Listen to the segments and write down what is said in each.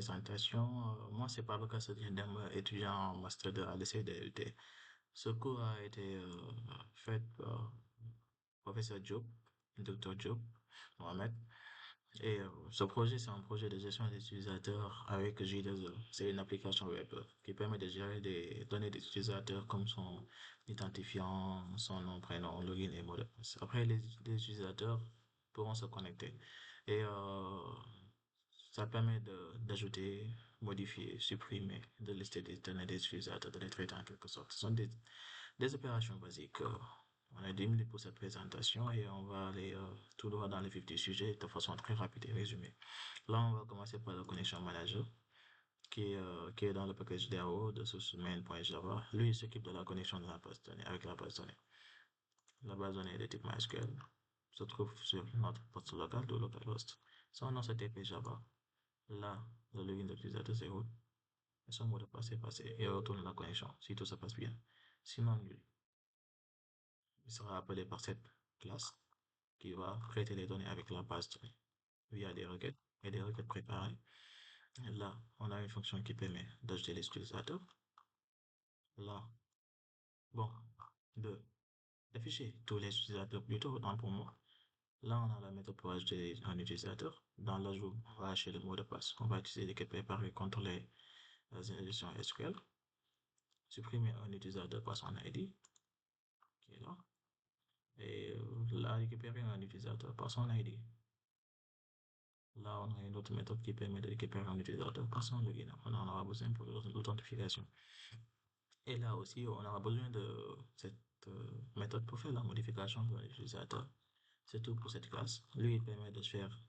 présentation. Moi, c'est Pablo Cassadine, étudiant en master 2 à l'ESSEC de l'UT. Ce cours a été fait par professeur Diop, docteur Diop, Mohamed. Et ce projet, c'est un projet de gestion des utilisateurs avec J2E. C'est une application web qui permet de gérer des données des utilisateurs comme son identifiant, son nom, prénom, login et mot de passe. Après, les utilisateurs pourront se connecter. Et ça permet d'ajouter, modifier, supprimer, de lister des données des utilisateurs, de les traiter en quelque sorte. Ce sont des opérations basiques. On a 10 minutes pour cette présentation et on va aller tout droit dans le vif du sujet de façon très rapide et résumée. Là, on va commencer par le connection manager qui est dans le package DAO de source main.java. Lui, il s'occupe de la connexion de la base de données avec la base de données. La base de données de type MySQL se trouve sur notre poste local de localhost. Son nom c'est TP Java. Là, le login de l'utilisateur c'est root et son mot de passe est passé et retourne la connexion si tout se passe bien. Sinon, nul. Il sera appelé par cette classe qui va traiter les données avec la base de données via des requêtes et des requêtes préparées. Et là, on a une fonction qui permet d'ajouter les utilisateurs. Là, bon, d'afficher tous les utilisateurs plutôt, autant pour moi. Là, on a la méthode pour ajouter un utilisateur. Dans l'ajout, on va acheter le mot de passe. On va utiliser les requêtes préparées contre les instructions SQL. Supprimer un utilisateur par son ID, qui est là. Et là, récupérer un utilisateur par son ID. Là, on a une autre méthode qui permet de récupérer un utilisateur par son login. On en aura besoin pour l'authentification. Et là aussi, on aura besoin de cette méthode pour faire la modification de l'utilisateur. C'est tout pour cette classe. Lui, il permet de faire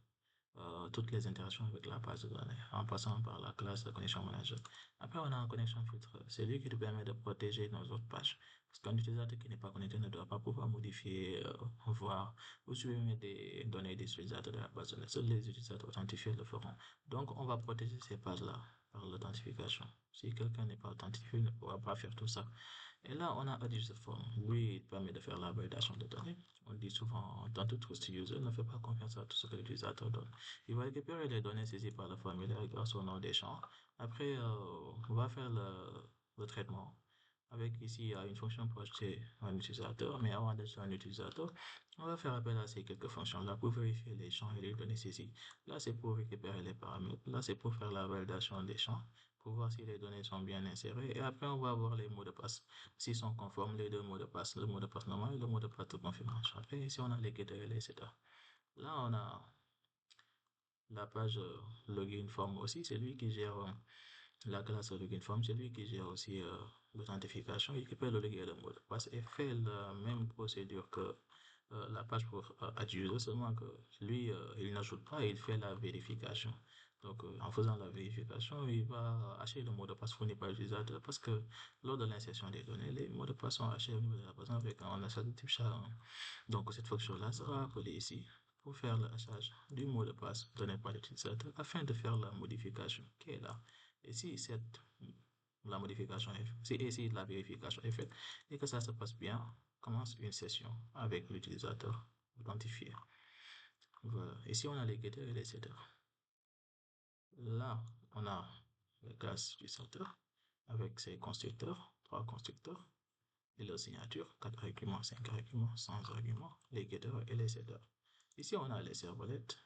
toutes les interactions avec la base de données en passant par la classe de connexion manager. Après, on a un connexion filtre. C'est lui qui nous permet de protéger nos autres pages. Parce qu'un utilisateur qui n'est pas connecté ne doit pas pouvoir modifier, voir ou supprimer des données des utilisateurs de la base de données. Seuls les utilisateurs authentifiés le feront. Donc, on va protéger ces pages-là par l'authentification. Si quelqu'un n'est pas authentifié, il ne pourra pas faire tout ça. Et là, on a un user form. Lui, il permet de faire la validation de données. On dit souvent, dans tout trust user, ne fait pas confiance à tout ce que l'utilisateur donne. Il va récupérer les données saisies par le formulaire grâce au nom des champs. Après, on va faire le traitement. Avec ici, il y a une fonction pour acheter un utilisateur, mais avant d'acheter un utilisateur, on va faire appel à ces quelques fonctions-là pour vérifier les champs et les données saisies. Là, c'est pour récupérer les paramètres. Là, c'est pour faire la validation des champs, pour voir si les données sont bien insérées. Et après, on va voir les mots de passe. S'ils sont conformes, les deux mots de passe, le mot de passe normal et le mot de passe de confirmation. Après, ici, on a les getters et les setters. Là, on a la page login form aussi, c'est lui qui gère la classe login form, c'est lui qui gère aussi l'authentification, il récupère le login et le mot de passe et fait la même procédure que la page pour add user, seulement que lui, il n'ajoute pas, il fait la vérification. Donc, en faisant la vérification, il va acheter le mot de passe fourni par l'utilisateur parce que lors de l'insertion des données, les mots de passe sont achetés au niveau de la base avec un achat de type SHA-1. Donc, cette fonction-là sera appelée ici pour faire l'achage du mot de passe donné par l'utilisateur afin de faire la modification qui est là. Et si la modification est faite, et si la vérification est faite et que ça se passe bien, commence une session avec l'utilisateur identifié. Voilà. Ici, on a les getters et les setters. Là, on a la classe utilisateur avec ses constructeurs, 3 constructeurs, et leur signature, 4 arguments, 5 arguments, sans arguments, les getters et les setters. Ici, on a les servlettes.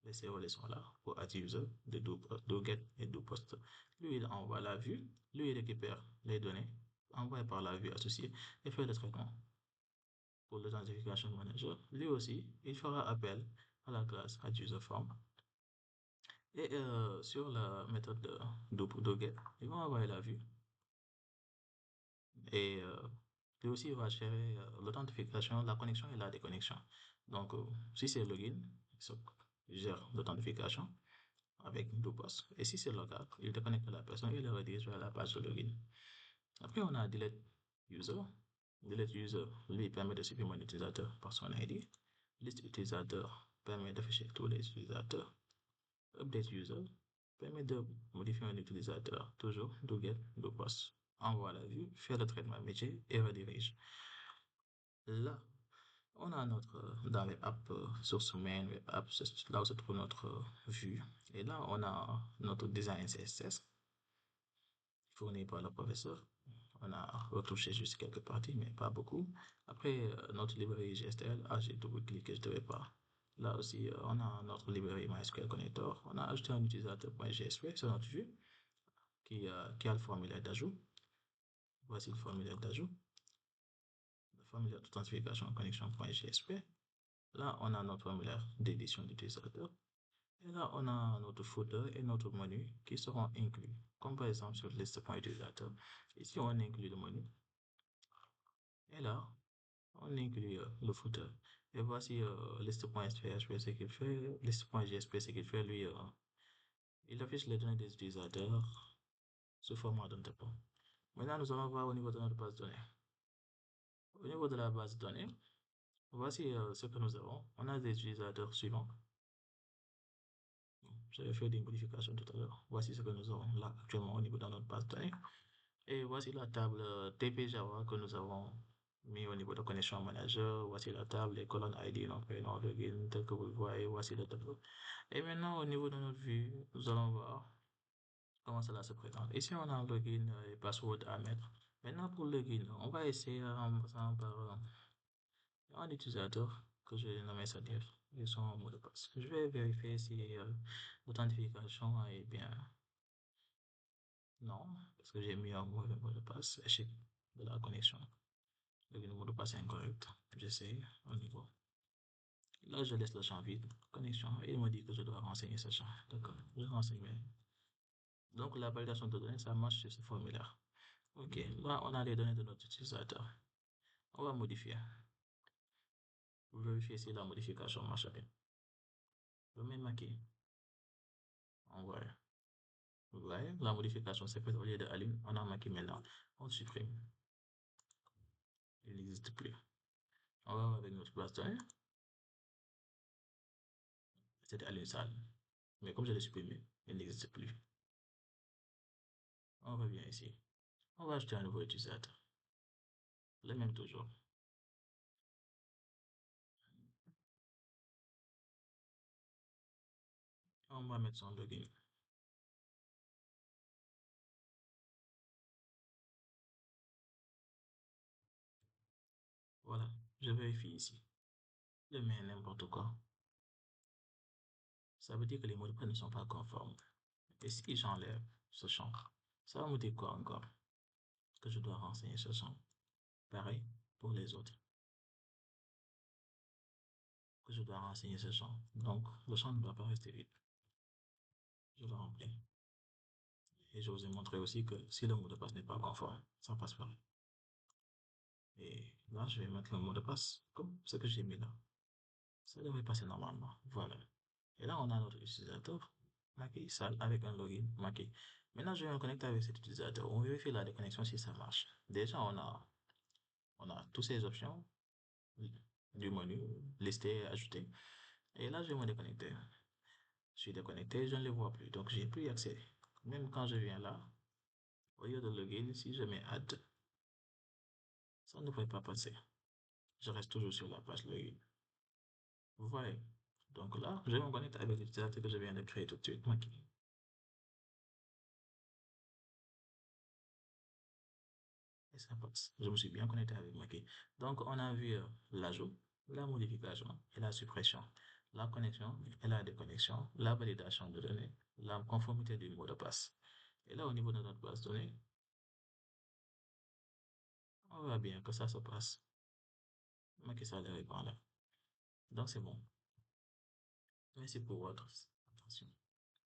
Les servlets sont là pour add user, do get et do post. Lui, il envoie la vue, lui, il récupère les données envoyées par la vue associée et fait le traitement. Pour l'authentification manager, lui aussi, il fera appel à la classe add user form. Et sur la méthode de do get, il va envoyer la vue. Et lui aussi, il va gérer l'authentification, la connexion et la déconnexion. Donc, si c'est login, il gère l'authentification avec deux postes. Et si c'est local, il déconnecte la personne et le redirige vers la page de login. Après, on a delete user. Delete user, lui, permet de supprimer un utilisateur par son ID. List utilisateur permet d'afficher tous les utilisateurs. Update user permet de modifier un utilisateur. Toujours, do get, do post. Envoie la vue, fait le traitement métier et redirige. Là, On a dans les apps sources humaines, web apps, c'est là où se trouve notre vue. Et là, on a notre design CSS fourni par le professeur. On a retouché juste quelques parties, mais pas beaucoup. Après, notre librairie GSTL, j'ai double-cliqué, je ne devais pas. Là aussi, on a notre librairie MySQL Connector. On a ajouté un utilisateur.jsp sur notre vue qui a le formulaire d'ajout. Voici le formulaire d'ajout. Le formulaire d'authentification connexion.jsp. Là, on a notre formulaire d'édition d'utilisateur. Et là, on a notre footer et notre menu qui seront inclus. Comme par exemple sur liste.utilisateur. Ici, on inclut le menu. Et là, on inclut le footer. Et voici liste.php ce qu'il fait. Liste.jsp ce qu'il fait, lui, il affiche les données des utilisateurs sous format d'un tableau. Maintenant, nous allons voir au niveau de notre base de données. Au niveau de la base de données, voici ce que nous avons. On a des utilisateurs suivants. J'avais fait des modifications tout à l'heure. Voici ce que nous avons là actuellement au niveau de notre base de données. Et voici la table TP Java que nous avons mis au niveau de connexion manager. Voici la table, les colonnes ID, nom, prénom, login, tel que vous le voyez. Voici le tableau. Et maintenant, au niveau de notre vue, nous allons voir comment cela se présente. Ici, on a un login et password à mettre. Maintenant, pour le login, on va essayer en passant par un utilisateur que je vais nommer Sadir et son mot de passe. Je vais vérifier si l'authentification est bien. Non, parce que j'ai mis un mauvais mot de passe. Échec de la connexion. Le mot de passe est incorrect. J'essaie au niveau. Là, je laisse le champ vide. Connexion. Et il me dit que je dois renseigner ce champ. D'accord. Je renseigne. Donc, la validation de données, ça marche sur ce formulaire. Ok. Là, on a les données de notre utilisateur. On va modifier. Pour vérifier si la modification marche bien. Je mets maquis. On voit. Vous voyez, la modification s'est faite au lieu de Aline, on a maquis maintenant. On supprime. Il n'existe plus. On va voir avec notre base de données. C'était Aline Salle. Mais comme je l'ai supprimé, il n'existe plus. On revient ici. On va ajouter un nouveau utilisateur. Le même toujours. On va mettre son login. Voilà. Je vérifie ici. Je mets n'importe quoi. Ça veut dire que les mots de passe ne sont pas conformes. Et si j'enlève ce champ, ça va me dire quoi encore? Que je dois renseigner ce champ. Pareil pour les autres. Que je dois renseigner ce champ. Donc, le champ ne va pas rester vide. Je le remplis. Et je vous ai montré aussi que si le mot de passe n'est pas conforme, ça passe pas. Et là, je vais mettre le mot de passe comme ce que j'ai mis là. Ça devrait passer normalement. Voilà. Et là, on a notre utilisateur, Maki, salle avec un login, Maki. Maintenant, je vais me connecter avec cet utilisateur. On vérifie la déconnexion si ça marche. Déjà, on a toutes ces options du menu, lister, ajouter. Et là, je vais me déconnecter. Je suis déconnecté, je ne les vois plus. Donc, j'ai plus accès. Même quand je viens là, au lieu de login, si je mets add, ça ne devrait pas passer. Je reste toujours sur la page login. Vous voyez? Donc là, je vais me connecter avec l'utilisateur que je viens de créer tout de suite, Maki. Et ça passe. Je me suis bien connecté avec Maki. Donc, on a vu l'ajout, la modification et la suppression, la connexion et la déconnexion, la validation de données, la conformité du mot de passe. Et là, au niveau de notre base de données, on voit bien que ça se passe. Maki, ça répond là. Donc, c'est bon. Merci pour votre attention.